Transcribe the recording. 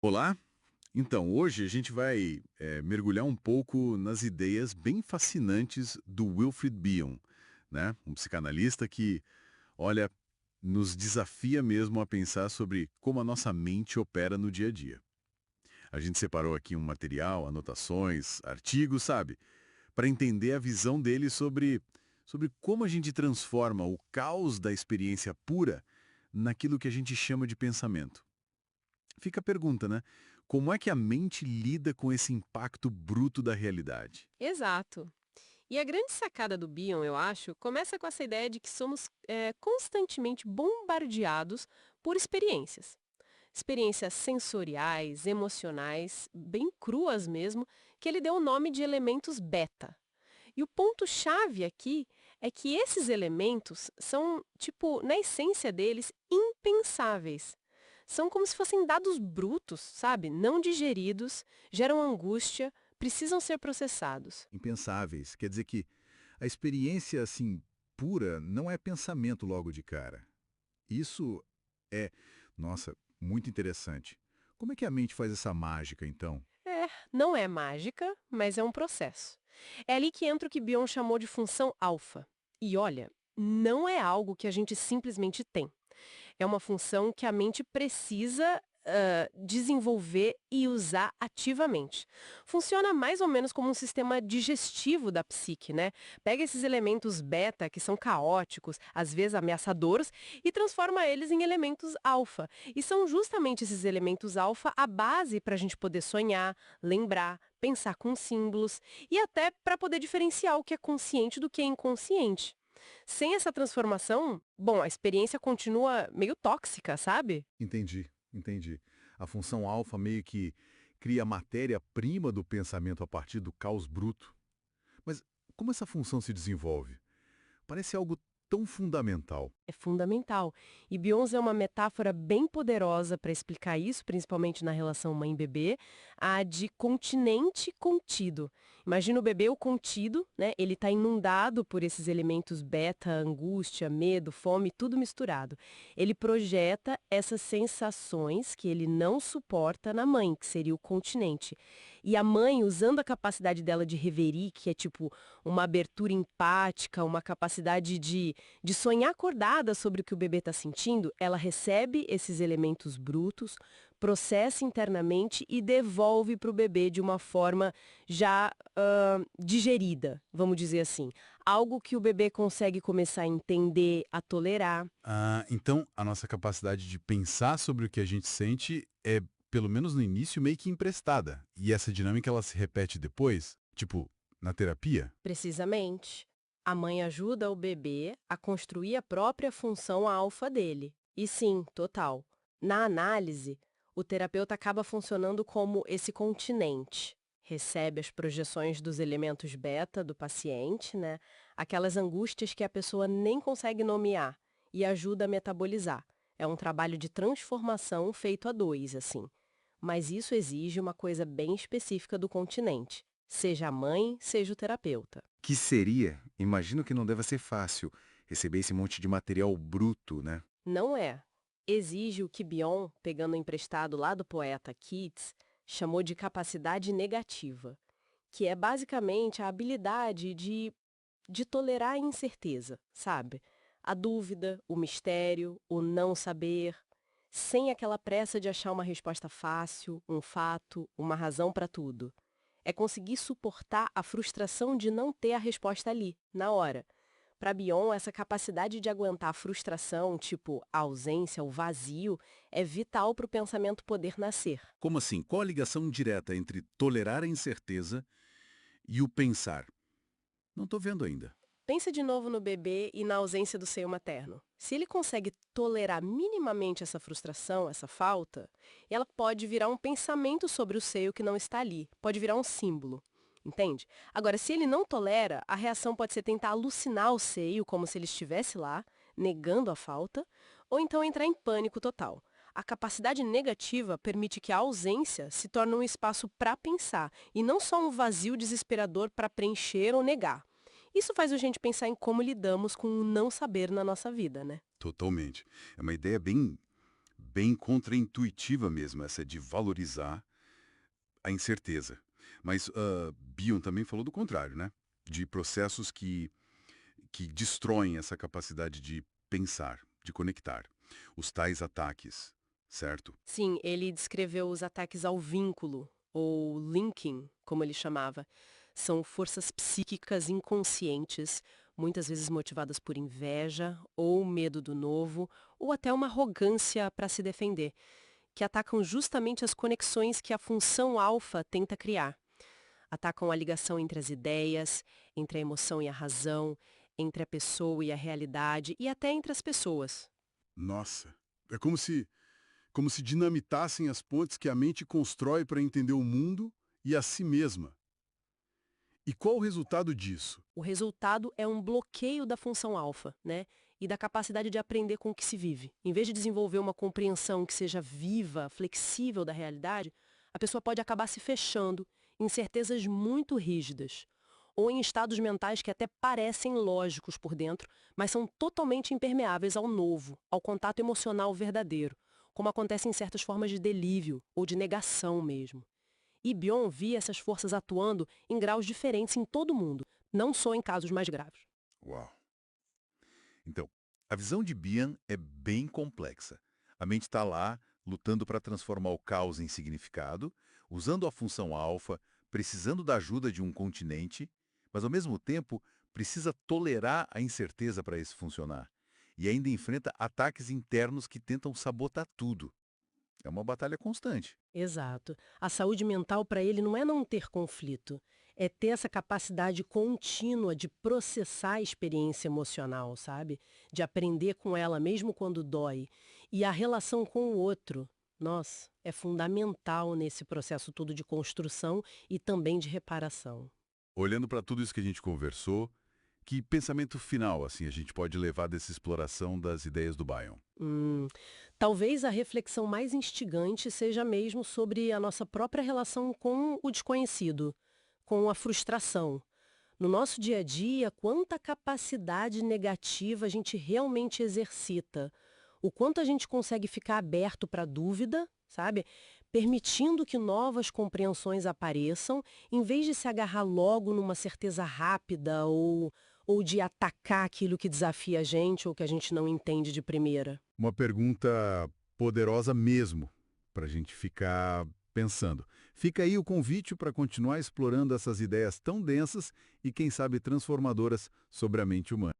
Olá! Então, hoje a gente vai mergulhar um pouco nas ideias bem fascinantes do Wilfred Bion, né? Um psicanalista que, olha, nos desafia mesmo a pensar sobre como a nossa mente opera no dia a dia. A gente separou aqui um material, anotações, artigos, sabe? Para entender a visão dele sobre como a gente transforma o caos da experiência pura naquilo que a gente chama de pensamento. Fica a pergunta, né? Como é que a mente lida com esse impacto bruto da realidade? Exato. E a grande sacada do Bion, eu acho, começa com essa ideia de que somos constantemente bombardeados por experiências. Experiências sensoriais, emocionais, bem cruas mesmo, que ele deu o nome de elementos beta. E o ponto-chave aqui é que esses elementos são, tipo, na essência deles, impensáveis. São como se fossem dados brutos, sabe? Não digeridos, geram angústia, precisam ser processados. Impensáveis. Quer dizer que a experiência, assim, pura não é pensamento logo de cara. Isso é, nossa, muito interessante. Como é que a mente faz essa mágica, então? É, não é mágica, mas é um processo. É ali que entra o que Bion chamou de função alfa. E olha, não é algo que a gente simplesmente tem. É uma função que a mente precisa desenvolver e usar ativamente. Funciona mais ou menos como um sistema digestivo da psique, né? Pega esses elementos beta, que são caóticos, às vezes ameaçadores, e transforma eles em elementos alfa. E são justamente esses elementos alfa a base para a gente poder sonhar, lembrar, pensar com símbolos e até para poder diferenciar o que é consciente do que é inconsciente. Sem essa transformação, bom, a experiência continua meio tóxica, sabe? Entendi, entendi. A função alfa meio que cria a matéria-prima do pensamento a partir do caos bruto. Mas como essa função se desenvolve? Parece algo tão fundamental. É fundamental. E Beyoncé é uma metáfora bem poderosa para explicar isso, principalmente na relação mãe-bebê, a de continente contido. Imagina o bebê o contido, né? Ele está inundado por esses elementos beta, angústia, medo, fome, tudo misturado. Ele projeta essas sensações que ele não suporta na mãe, que seria o continente. E a mãe, usando a capacidade dela de reverie, que é tipo uma abertura empática, uma capacidade de sonhar acordada sobre o que o bebê está sentindo, ela recebe esses elementos brutos, processa internamente e devolve para o bebê de uma forma já digerida, vamos dizer assim. Algo que o bebê consegue começar a entender, a tolerar. Ah, então a nossa capacidade de pensar sobre o que a gente sente é, pelo menos no início, meio que emprestada. E essa dinâmica ela se repete depois? Tipo, na terapia? Precisamente. A mãe ajuda o bebê a construir a própria função alfa dele. E sim, total. Na análise, o terapeuta acaba funcionando como esse continente. Recebe as projeções dos elementos beta do paciente, né? Aquelas angústias que a pessoa nem consegue nomear, e ajuda a metabolizar. É um trabalho de transformação feito a dois, assim. Mas isso exige uma coisa bem específica do continente. Seja a mãe, seja o terapeuta. Que seria, imagino que não deva ser fácil, receber esse monte de material bruto, né? Não é. Exige o que Bion, pegando emprestado lá do poeta Keats, chamou de capacidade negativa, que é basicamente a habilidade de tolerar a incerteza, sabe? A dúvida, o mistério, o não saber, sem aquela pressa de achar uma resposta fácil, um fato, uma razão para tudo. É conseguir suportar a frustração de não ter a resposta ali, na hora. Para Bion, essa capacidade de aguentar a frustração, tipo a ausência, o vazio, é vital para o pensamento poder nascer. Como assim? Qual a ligação direta entre tolerar a incerteza e o pensar? Não estou vendo ainda. Pensa de novo no bebê e na ausência do seio materno. Se ele consegue tolerar minimamente essa frustração, essa falta, ela pode virar um pensamento sobre o seio que não está ali, pode virar um símbolo. Entende? Agora, se ele não tolera, a reação pode ser tentar alucinar o seio como se ele estivesse lá, negando a falta, ou então entrar em pânico total. A capacidade negativa permite que a ausência se torne um espaço para pensar, e não só um vazio desesperador para preencher ou negar. Isso faz a gente pensar em como lidamos com o não saber na nossa vida, né? Totalmente. É uma ideia bem contraintuitiva mesmo, essa de valorizar a incerteza. Mas Bion também falou do contrário, né? De processos que destroem essa capacidade de pensar, de conectar. Os tais ataques, certo? Sim, ele descreveu os ataques ao vínculo, ou linking, como ele chamava. São forças psíquicas inconscientes, muitas vezes motivadas por inveja, ou medo do novo, ou até uma arrogância para se defender, que atacam justamente as conexões que a função alfa tenta criar. Atacam a ligação entre as ideias, entre a emoção e a razão, entre a pessoa e a realidade e até entre as pessoas. Nossa, é como se dinamitassem as pontes que a mente constrói para entender o mundo e a si mesma. E qual o resultado disso? O resultado é um bloqueio da função alfa, né? E da capacidade de aprender com o que se vive. Em vez de desenvolver uma compreensão que seja viva, flexível da realidade, a pessoa pode acabar se fechando em certezas muito rígidas, ou em estados mentais que até parecem lógicos por dentro, mas são totalmente impermeáveis ao novo, ao contato emocional verdadeiro, como acontece em certas formas de delírio ou de negação mesmo. E Bion via essas forças atuando em graus diferentes em todo o mundo, não só em casos mais graves. Uau! Então, a visão de Bian é bem complexa. A mente está lá, lutando para transformar o caos em significado, usando a função alfa, precisando da ajuda de um continente, mas ao mesmo tempo precisa tolerar a incerteza para isso funcionar. E ainda enfrenta ataques internos que tentam sabotar tudo. É uma batalha constante. Exato. A saúde mental para ele não é não ter conflito, é ter essa capacidade contínua de processar a experiência emocional, sabe? De aprender com ela mesmo quando dói. E a relação com o outro, nossa, é fundamental nesse processo todo de construção e também de reparação. Olhando para tudo isso que a gente conversou, que pensamento final assim a gente pode levar dessa exploração das ideias do Bion? Hum, talvez a reflexão mais instigante seja mesmo sobre a nossa própria relação com o desconhecido, com a frustração. No nosso dia a dia, quanta capacidade negativa a gente realmente exercita. O quanto a gente consegue ficar aberto para dúvida, sabe? Permitindo que novas compreensões apareçam, em vez de se agarrar logo numa certeza rápida ou de atacar aquilo que desafia a gente ou que a gente não entende de primeira. Uma pergunta poderosa mesmo, para a gente ficar pensando. Fica aí o convite para continuar explorando essas ideias tão densas e, quem sabe, transformadoras sobre a mente humana.